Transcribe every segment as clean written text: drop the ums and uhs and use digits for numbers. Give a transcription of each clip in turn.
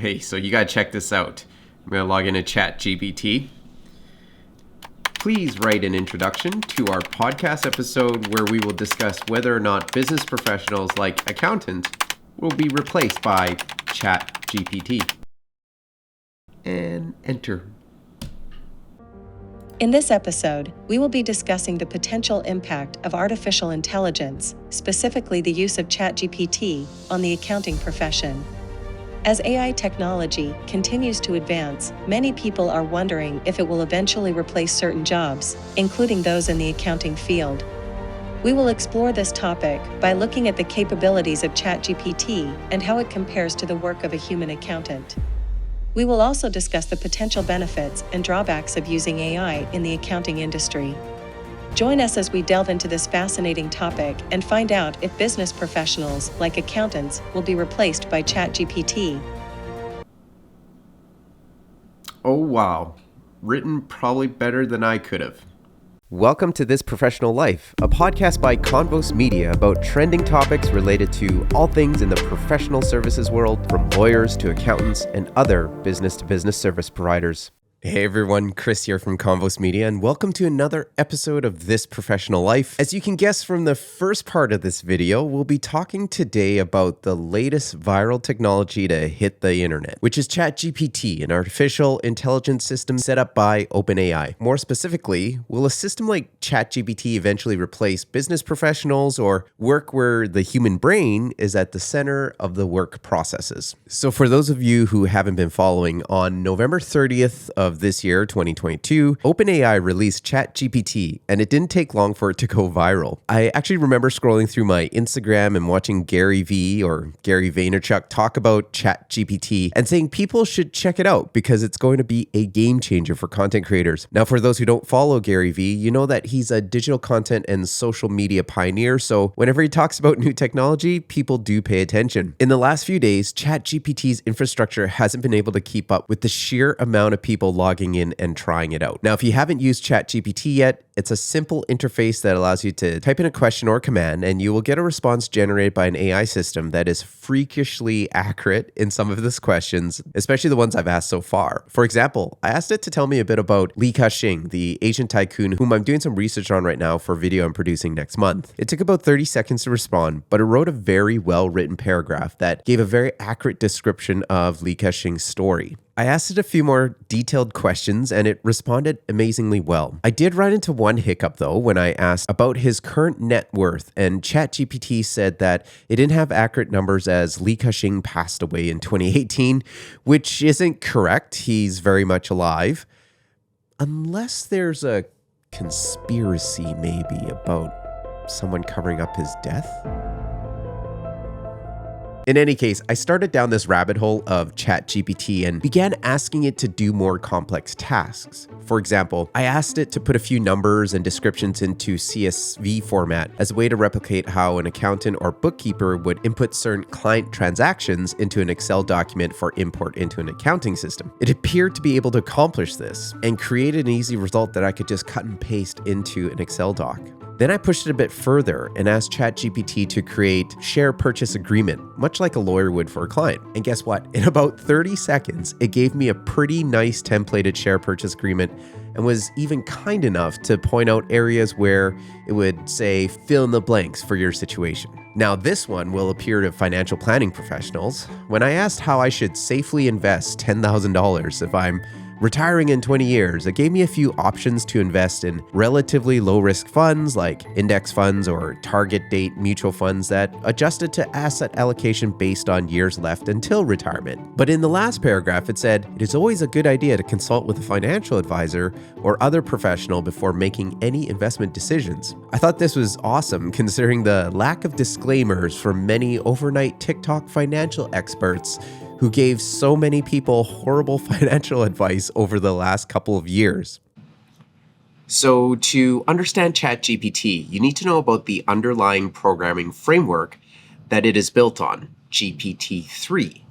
Hey, so you gotta check this out. I'm gonna log into ChatGPT. Please write an introduction to our podcast episode where we will discuss whether or not business professionals like accountants will be replaced by ChatGPT. And enter. In this episode, we will be discussing the potential impact of artificial intelligence, specifically the use of ChatGPT, on the accounting profession. As AI technology continues to advance, many people are wondering if it will eventually replace certain jobs, including those in the accounting field. We will explore this topic by looking at the capabilities of ChatGPT and how it compares to the work of a human accountant. We will also discuss the potential benefits and drawbacks of using AI in the accounting industry. Join us as we delve into this fascinating topic and find out if business professionals, like accountants, will be replaced by ChatGPT. Oh wow, written probably better than I could have. Welcome to This Professional Life, a podcast by Convos Media about trending topics related to all things in the professional services world, from lawyers to accountants and other business-to-business service providers. Hey everyone, Chris here from Convos Media, and welcome to another episode of This Professional Life. As you can guess from the first part of this video, we'll be talking today about the latest viral technology to hit the internet, which is ChatGPT, an artificial intelligence system set up by OpenAI. More specifically, will a system like ChatGPT eventually replace business professionals or work where the human brain is at the center of the work processes? So for those of you who haven't been following, on November 30th of this year, 2022, OpenAI released ChatGPT, and it didn't take long for it to go viral. I actually remember scrolling through my Instagram and watching Gary V or Gary Vaynerchuk talk about ChatGPT and saying people should check it out because it's going to be a game changer for content creators. Now, for those who don't follow Gary V, you know that he's a digital content and social media pioneer, so whenever he talks about new technology, people do pay attention. In the last few days, ChatGPT's infrastructure hasn't been able to keep up with the sheer amount of people logging in and trying it out. Now, if you haven't used ChatGPT yet, it's a simple interface that allows you to type in a question or command, and you will get a response generated by an AI system that is freakishly accurate in some of these questions, especially the ones I've asked so far. For example, I asked it to tell me a bit about Li Ka-shing, the Asian tycoon whom I'm doing some research on right now for a video I'm producing next month. It took about 30 seconds to respond, but it wrote a very well-written paragraph that gave a very accurate description of Li Ka-shing's story. I asked it a few more detailed questions and it responded amazingly well. I did run into one hiccup though when I asked about his current net worth, and ChatGPT said that it didn't have accurate numbers as Li Ka-shing passed away in 2018, which isn't correct. He's very much alive. Unless there's a conspiracy maybe about someone covering up his death. In any case, I started down this rabbit hole of ChatGPT and began asking it to do more complex tasks. For example, I asked it to put a few numbers and descriptions into CSV format as a way to replicate how an accountant or bookkeeper would input certain client transactions into an Excel document for import into an accounting system. It appeared to be able to accomplish this and created an easy result that I could just cut and paste into an Excel doc. Then I pushed it a bit further and asked ChatGPT to create share purchase agreement, much like a lawyer would for a client. And guess what? In about 30 seconds, it gave me a pretty nice templated share purchase agreement and was even kind enough to point out areas where it would say, fill in the blanks for your situation. Now, this one will appeal to financial planning professionals. When I asked how I should safely invest $10,000 if I'm retiring in 20 years, it gave me a few options to invest in relatively low-risk funds like index funds or target date mutual funds that adjusted to asset allocation based on years left until retirement. But in the last paragraph, it said, it is always a good idea to consult with a financial advisor or other professional before making any investment decisions. I thought this was awesome considering the lack of disclaimers from many overnight TikTok financial experts who gave so many people horrible financial advice over the last couple of years. So to understand ChatGPT, you need to know about the underlying programming framework that it is built on, GPT-3.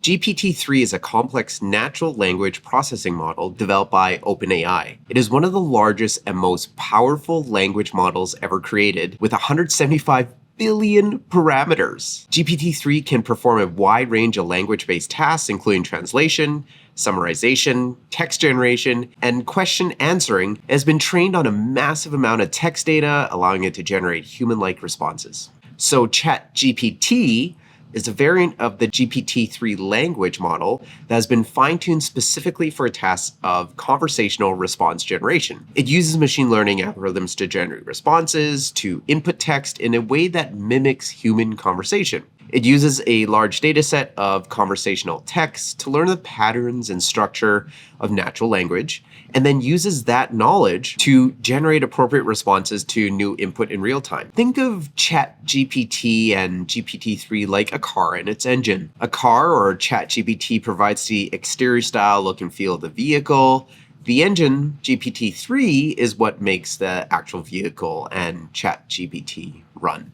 GPT-3 is a complex natural language processing model developed by OpenAI. It is one of the largest and most powerful language models ever created, with 175 billion parameters. GPT-3 can perform a wide range of language-based tasks, including translation, summarization, text generation, and question answering. It has been trained on a massive amount of text data, allowing it to generate human-like responses. So ChatGPT is a variant of the GPT-3 language model that has been fine-tuned specifically for a task of conversational response generation. It uses machine learning algorithms to generate responses to input text in a way that mimics human conversation. It uses a large data set of conversational text to learn the patterns and structure of natural language, and then uses that knowledge to generate appropriate responses to new input in real time. Think of ChatGPT and GPT-3 like a car and its engine. A car or ChatGPT provides the exterior style, look, and feel of the vehicle. The engine, GPT-3, is what makes the actual vehicle and ChatGPT run.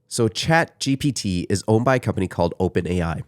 So ChatGPT is owned by a company called OpenAI.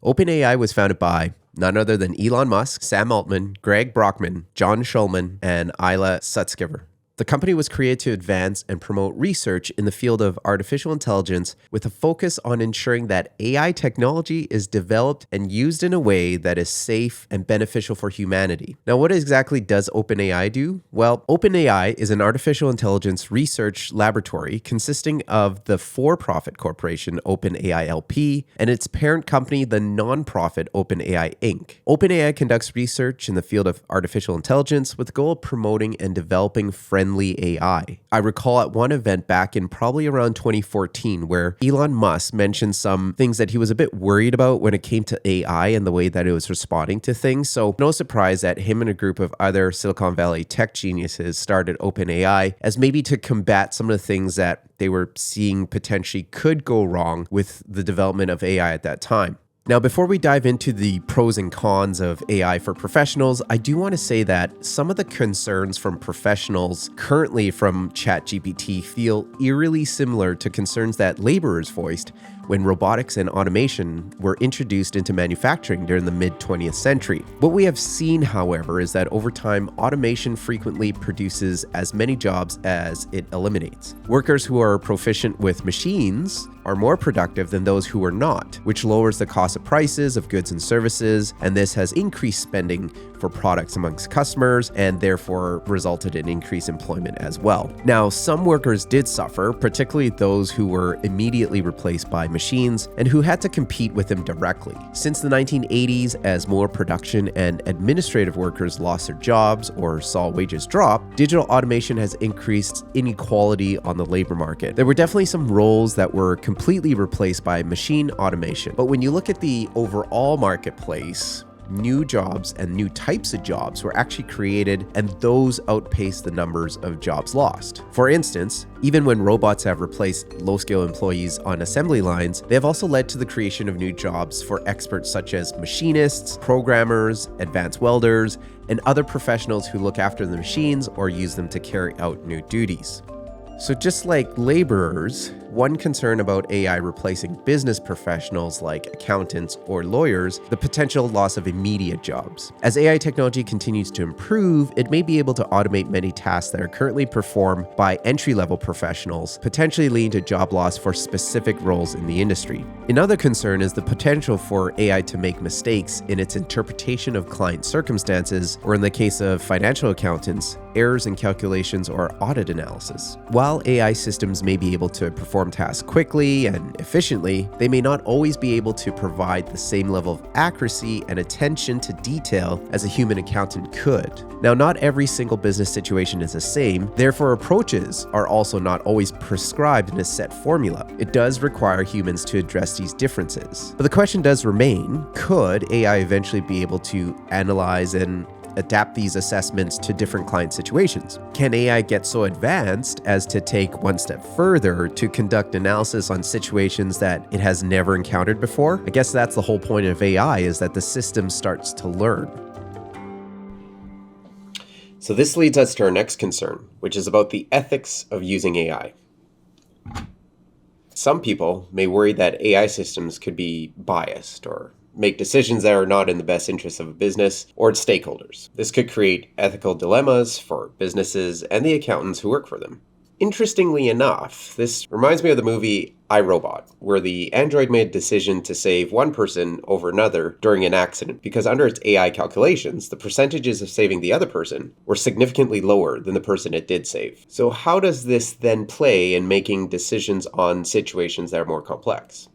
OpenAI was founded by none other than Elon Musk, Sam Altman, Greg Brockman, John Schulman, and Ilya Sutskever. The company was created to advance and promote research in the field of artificial intelligence with a focus on ensuring that AI technology is developed and used in a way that is safe and beneficial for humanity. Now, what exactly does OpenAI do? Well, OpenAI is an artificial intelligence research laboratory consisting of the for-profit corporation OpenAI LP and its parent company, the non-profit OpenAI Inc. OpenAI conducts research in the field of artificial intelligence with the goal of promoting and developing friendly AI. I recall at one event back in probably around 2014 where Elon Musk mentioned some things that he was a bit worried about when it came to AI and the way that it was responding to things. So no surprise that him and a group of other Silicon Valley tech geniuses started OpenAI as maybe to combat some of the things that they were seeing potentially could go wrong with the development of AI at that time. Now, before we dive into the pros and cons of AI for professionals, I do want to say that some of the concerns from professionals currently from ChatGPT feel eerily similar to concerns that laborers voiced when robotics and automation were introduced into manufacturing during the mid-20th century. What we have seen, however, is that over time, automation frequently produces as many jobs as it eliminates. Workers who are proficient with machines are more productive than those who are not, which lowers the cost of prices of goods and services, and this has increased spending for products amongst customers and therefore resulted in increased employment as well. Now, some workers did suffer, particularly those who were immediately replaced by machines and who had to compete with them directly. Since the 1980s, as more production and administrative workers lost their jobs or saw wages drop, digital automation has increased inequality on the labor market. There were definitely some roles that were completely replaced by machine automation, but when you look at the overall marketplace, new jobs and new types of jobs were actually created, and those outpaced the numbers of jobs lost. For instance, even when robots have replaced low-skill employees on assembly lines, they have also led to the creation of new jobs for experts such as machinists, programmers, advanced welders, and other professionals who look after the machines or use them to carry out new duties. So just like laborers, one concern about AI replacing business professionals like accountants or lawyers, the potential loss of immediate jobs. As AI technology continues to improve, it may be able to automate many tasks that are currently performed by entry-level professionals, potentially leading to job loss for specific roles in the industry. Another concern is the potential for AI to make mistakes in its interpretation of client circumstances, or in the case of financial accountants, errors in calculations or audit analysis. While AI systems may be able to perform tasks quickly and efficiently, they may not always be able to provide the same level of accuracy and attention to detail as a human accountant could. Now, not every single business situation is the same, therefore approaches are also not always prescribed in a set formula. It does require humans to address these differences. But the question does remain, could AI eventually be able to analyze and adapt these assessments to different client situations? Can AI get so advanced as to take one step further to conduct analysis on situations that it has never encountered before? I guess that's the whole point of AI, is that the system starts to learn. So this leads us to our next concern, which is about the ethics of using AI. Some people may worry that AI systems could be biased or make decisions that are not in the best interest of a business or its stakeholders. This could create ethical dilemmas for businesses and the accountants who work for them. Interestingly enough, this reminds me of the movie I, Robot, where the android made a decision to save one person over another during an accident because under its AI calculations, the percentages of saving the other person were significantly lower than the person it did save. So how does this then play in making decisions on situations that are more complex?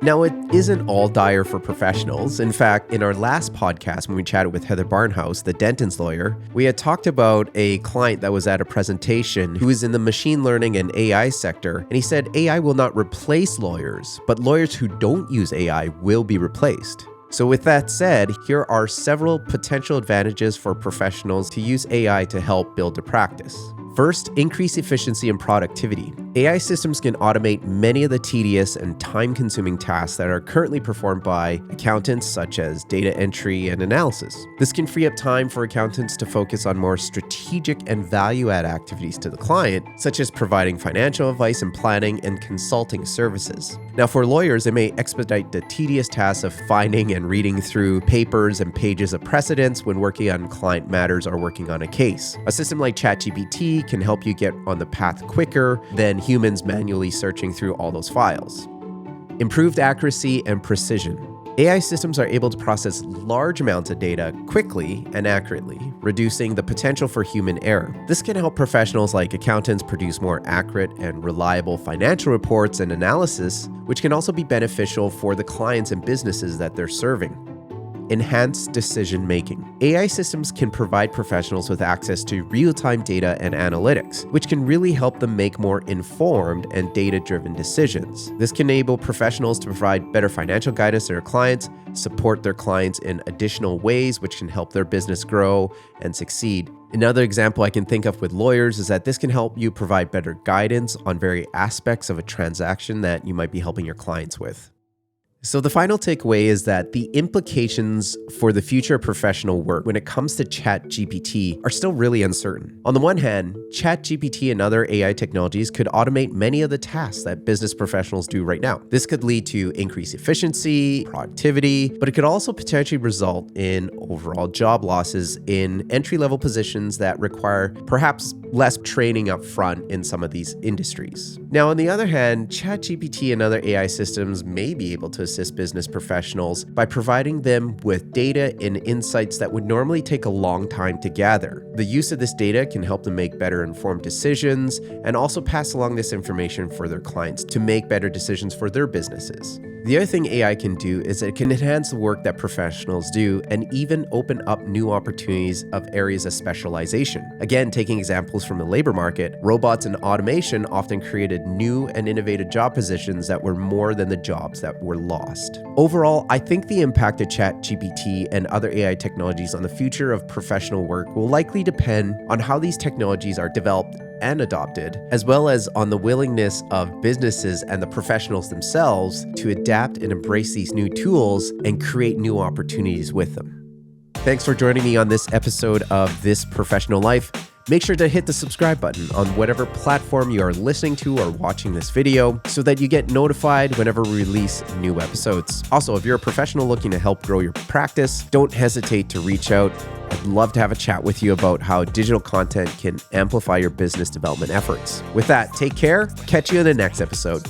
Now, it isn't all dire for professionals. In fact, in our last podcast, when we chatted with Heather Barnhouse, the Denton's lawyer, we had talked about a client that was at a presentation who is in the machine learning and AI sector. And he said AI will not replace lawyers, but lawyers who don't use AI will be replaced. So with that said, here are several potential advantages for professionals to use AI to help build a practice. First, increase efficiency and productivity. AI systems can automate many of the tedious and time-consuming tasks that are currently performed by accountants, such as data entry and analysis. This can free up time for accountants to focus on more strategic and value-add activities to the client, such as providing financial advice and planning and consulting services. Now, for lawyers, it may expedite the tedious tasks of finding and reading through papers and pages of precedents when working on client matters or working on a case. A system like ChatGPT can help you get on the path quicker than humans manually searching through all those files. Improved accuracy and precision. AI systems are able to process large amounts of data quickly and accurately, reducing the potential for human error. This can help professionals like accountants produce more accurate and reliable financial reports and analysis, which can also be beneficial for the clients and businesses that they're serving. Enhanced decision-making. AI systems can provide professionals with access to real-time data and analytics, which can really help them make more informed and data-driven decisions. This can enable professionals to provide better financial guidance to their clients, support their clients in additional ways, which can help their business grow and succeed. Another example I can think of with lawyers is that this can help you provide better guidance on various aspects of a transaction that you might be helping your clients with. So the final takeaway is that the implications for the future of professional work when it comes to ChatGPT are still really uncertain. On the one hand, ChatGPT and other AI technologies could automate many of the tasks that business professionals do right now. This could lead to increased efficiency, productivity, but it could also potentially result in overall job losses in entry-level positions that require perhaps less training up front in some of these industries. Now, on the other hand, ChatGPT and other AI systems may be able to assist business professionals by providing them with data and insights that would normally take a long time to gather. The use of this data can help them make better informed decisions and also pass along this information for their clients to make better decisions for their businesses. The other thing AI can do is it can enhance the work that professionals do and even open up new opportunities of areas of specialization. Again, taking examples from the labor market, robots and automation often created new and innovative job positions that were more than the jobs that were lost. Overall, I think the impact of ChatGPT and other AI technologies on the future of professional work will likely depend on how these technologies are developed and adopted, as well as on the willingness of businesses and the professionals themselves to adapt and embrace these new tools and create new opportunities with them. Thanks for joining me on this episode of This Professional Life. Make sure to hit the subscribe button on whatever platform you are listening to or watching this video so that you get notified whenever we release new episodes. Also, if you're a professional looking to help grow your practice, don't hesitate to reach out. I'd love to have a chat with you about how digital content can amplify your business development efforts. With that, take care. Catch you in the next episode.